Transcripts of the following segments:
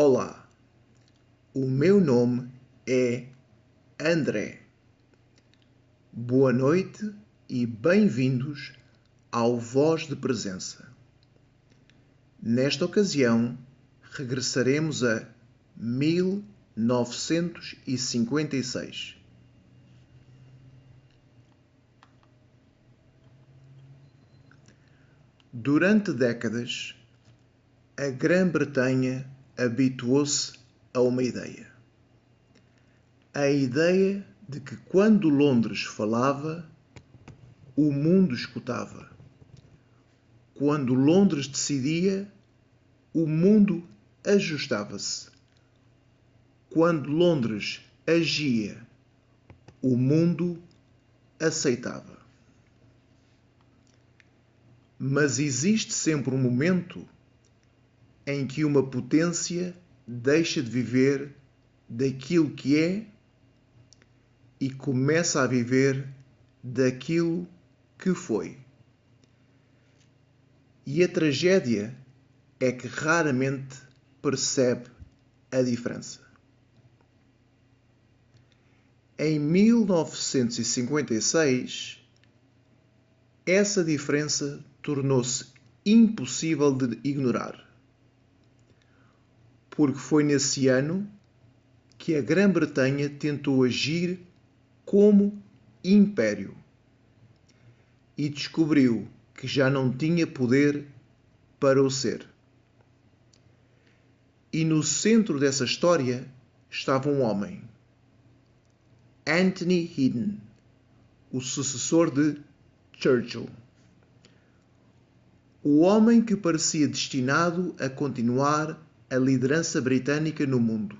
Olá, o meu nome é André. Boa noite e bem-vindos ao Voz de Presença. Nesta ocasião, regressaremos a 1956. Durante décadas, a Grã-Bretanha habituou-se a uma ideia. A ideia de que quando Londres falava, o mundo escutava. Quando Londres decidia, o mundo ajustava-se. Quando Londres agia, o mundo aceitava. Mas existe sempre um momento em que uma potência deixa de viver daquilo que é e começa a viver daquilo que foi. E a tragédia é que raramente percebe a diferença. Em 1956, essa diferença tornou-se impossível de ignorar. Porque foi nesse ano que a Grã-Bretanha tentou agir como império e descobriu que já não tinha poder para o ser. E no centro dessa história estava um homem, Anthony Eden, o sucessor de Churchill. O homem que parecia destinado a continuar a liderança britânica no mundo.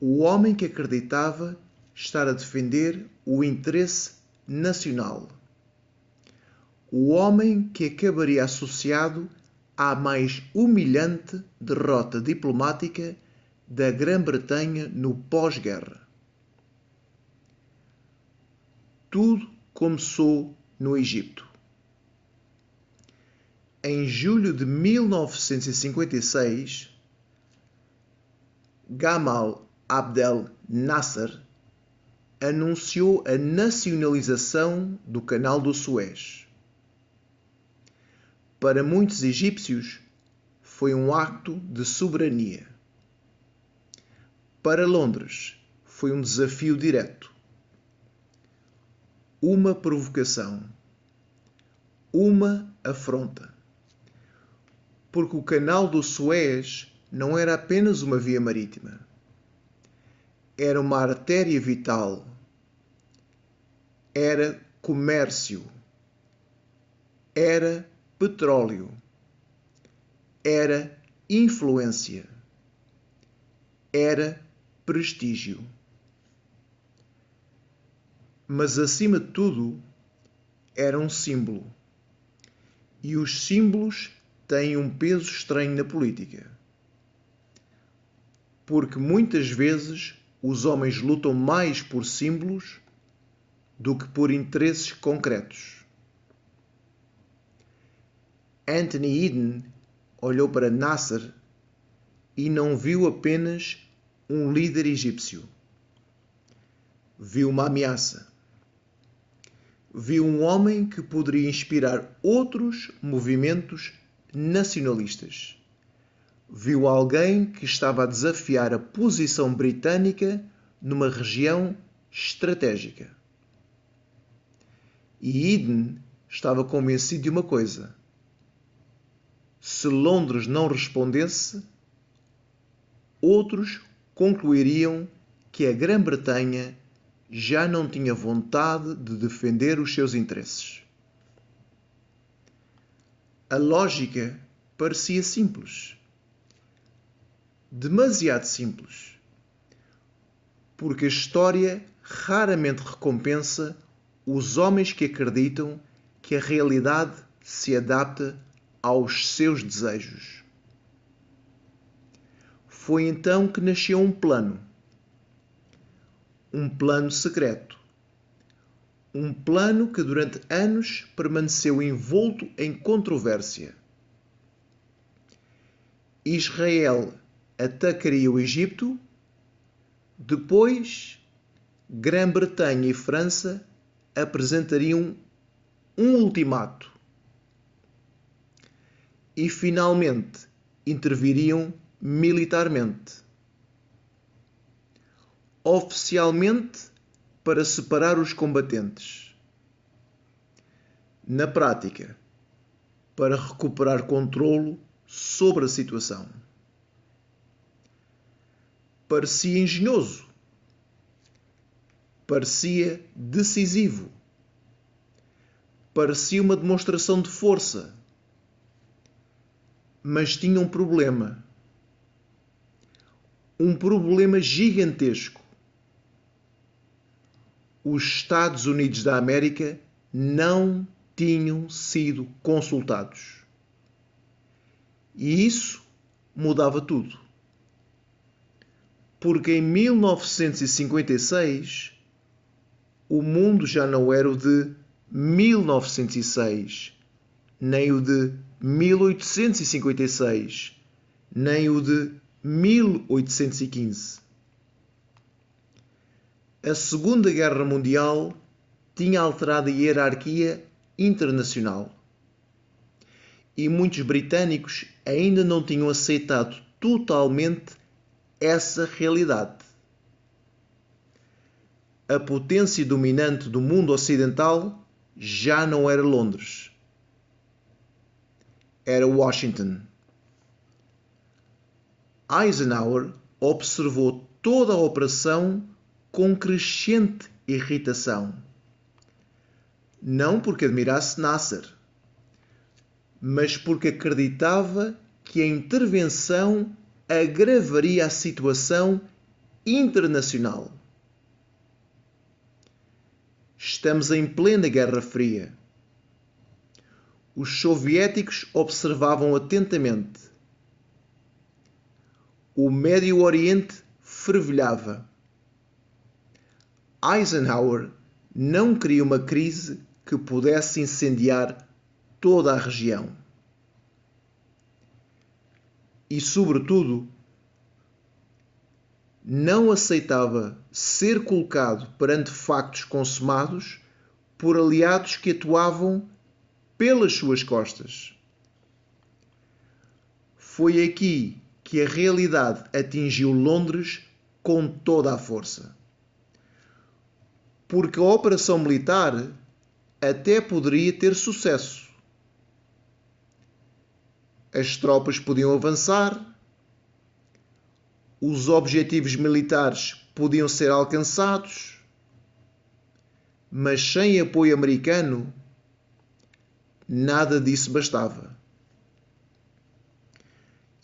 O homem que acreditava estar a defender o interesse nacional. O homem que acabaria associado à mais humilhante derrota diplomática da Grã-Bretanha no pós-guerra. Tudo começou no Egito. Em julho de 1956, Gamal Abdel Nasser anunciou a nacionalização do Canal do Suez. Para muitos egípcios, foi um acto de soberania. Para Londres, foi um desafio direto. Uma provocação. Uma afronta. Porque o Canal do Suez não era apenas uma via marítima. Era uma artéria vital. Era comércio. Era petróleo. Era influência. Era prestígio. Mas, acima de tudo, era um símbolo. E os símbolos têm um peso estranho na política. Porque muitas vezes os homens lutam mais por símbolos do que por interesses concretos. Anthony Eden olhou para Nasser e não viu apenas um líder egípcio. Viu uma ameaça. Viu um homem que poderia inspirar outros movimentos nacionalistas. Viu alguém que estava a desafiar a posição britânica numa região estratégica. E Eden estava convencido de uma coisa. Se Londres não respondesse, outros concluiriam que a Grã-Bretanha já não tinha vontade de defender os seus interesses. A lógica parecia simples. Demasiado simples. Porque a história raramente recompensa os homens que acreditam que a realidade se adapta aos seus desejos. Foi então que nasceu um plano. Um plano secreto. Um plano que durante anos permaneceu envolto em controvérsia. Israel atacaria o Egito, depois Grã-Bretanha e França apresentariam um ultimato e finalmente interviriam militarmente, oficialmente para separar os combatentes, na prática para recuperar controlo sobre a situação. Parecia engenhoso, parecia decisivo, parecia uma demonstração de força, mas tinha um problema gigantesco. Os Estados Unidos da América não tinham sido consultados. E isso mudava tudo. Porque em 1956 o mundo já não era o de 1906, nem o de 1856, nem o de 1815. A Segunda Guerra Mundial tinha alterado a hierarquia internacional. E muitos britânicos ainda não tinham aceitado totalmente essa realidade. A potência dominante do mundo ocidental já não era Londres. Era Washington. Eisenhower observou toda a operação com crescente irritação. Não porque admirasse Nasser, mas porque acreditava que a intervenção agravaria a situação internacional. Estamos em plena Guerra Fria. Os soviéticos observavam atentamente. O Médio Oriente fervilhava. Eisenhower não queria uma crise que pudesse incendiar toda a região. E, sobretudo, não aceitava ser colocado perante factos consumados por aliados que atuavam pelas suas costas. Foi aqui que a realidade atingiu Londres com toda a força. Porque a operação militar até poderia ter sucesso. As tropas podiam avançar, os objetivos militares podiam ser alcançados, mas sem apoio americano, nada disso bastava.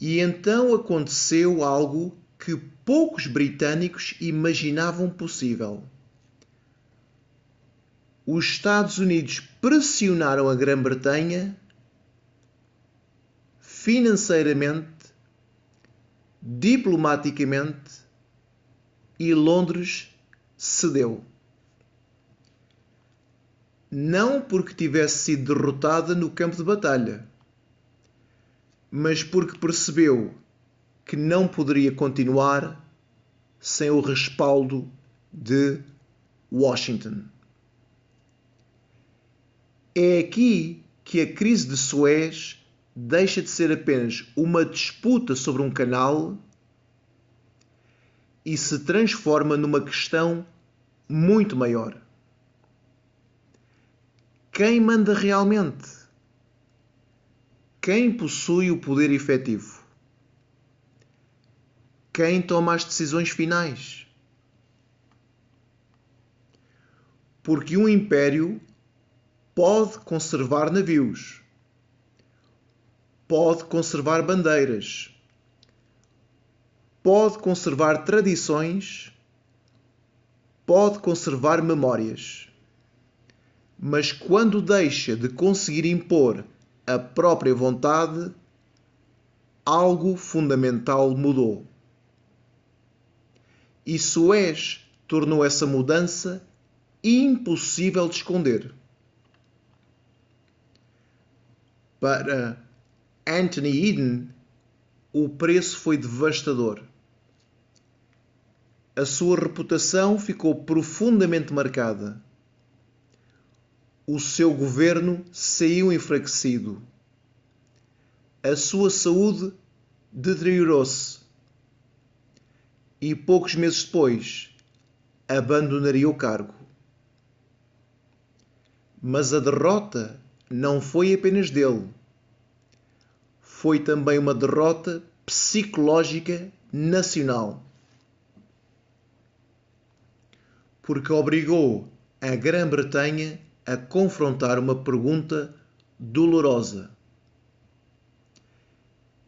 E então aconteceu algo que poucos britânicos imaginavam possível. Os Estados Unidos pressionaram a Grã-Bretanha financeiramente, diplomaticamente, e Londres cedeu. Não porque tivesse sido derrotada no campo de batalha, mas porque percebeu que não poderia continuar sem o respaldo de Washington. É aqui que a crise de Suez deixa de ser apenas uma disputa sobre um canal e se transforma numa questão muito maior. Quem manda realmente? Quem possui o poder efetivo? Quem toma as decisões finais? Porque um império pode conservar navios, pode conservar bandeiras, pode conservar tradições, pode conservar memórias. Mas quando deixa de conseguir impor a própria vontade, algo fundamental mudou. E Suez tornou essa mudança impossível de esconder. Para Anthony Eden, o preço foi devastador. A sua reputação ficou profundamente marcada. O seu governo saiu enfraquecido. A sua saúde deteriorou-se. E poucos meses depois, abandonaria o cargo. Mas a derrota não foi apenas dele. Foi também uma derrota psicológica nacional. Porque obrigou a Grã-Bretanha a confrontar uma pergunta dolorosa.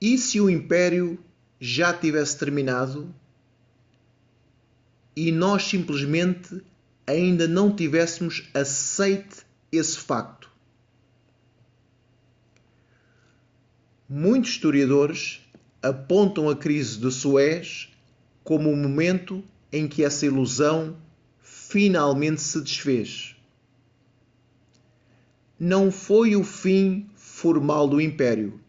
E se o Império já tivesse terminado e nós simplesmente ainda não tivéssemos aceite esse facto? Muitos historiadores apontam a crise de Suez como o momento em que essa ilusão finalmente se desfez. Não foi o fim formal do Império.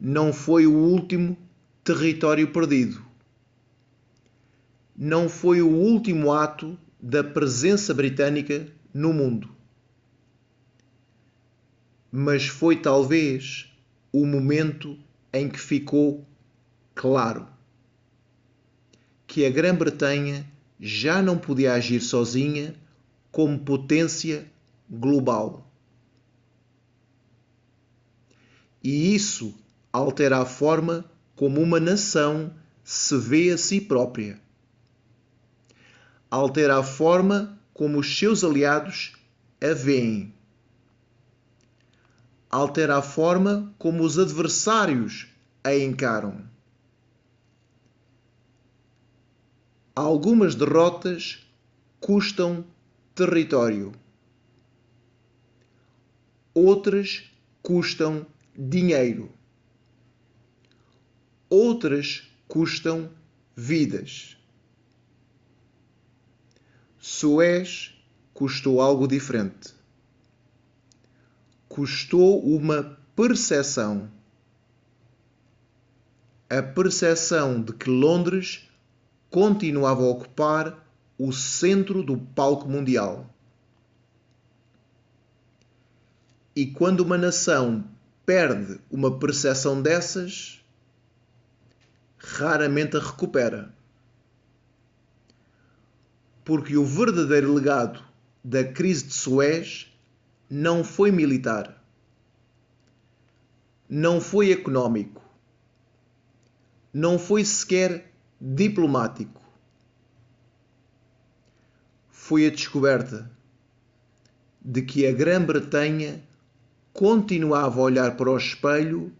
Não foi o último território perdido. Não foi o último ato da presença britânica no mundo. Mas foi talvez o momento em que ficou claro que a Grã-Bretanha já não podia agir sozinha como potência global. E isso altera a forma como uma nação se vê a si própria. Altera a forma como os seus aliados a veem. Altera a forma como os adversários a encaram. Algumas derrotas custam território. Outras custam dinheiro. Outras custam vidas. Suez custou algo diferente. Custou uma percepção. A percepção de que Londres continuava a ocupar o centro do palco mundial. E quando uma nação perde uma percepção dessas, raramente a recupera. Porque o verdadeiro legado da crise de Suez não foi militar, não foi económico, não foi sequer diplomático. Foi a descoberta de que a Grã-Bretanha continuava a olhar para o espelho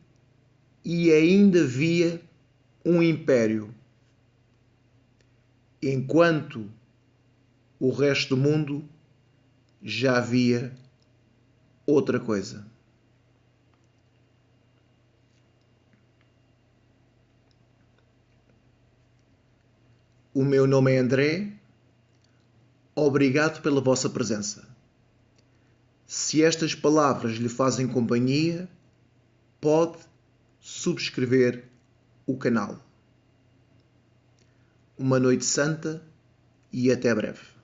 e ainda via um império, enquanto o resto do mundo já via outra coisa. O meu nome é André. Obrigado pela vossa presença. Se estas palavras lhe fazem companhia, pode subscrever o canal. Uma noite santa e até breve.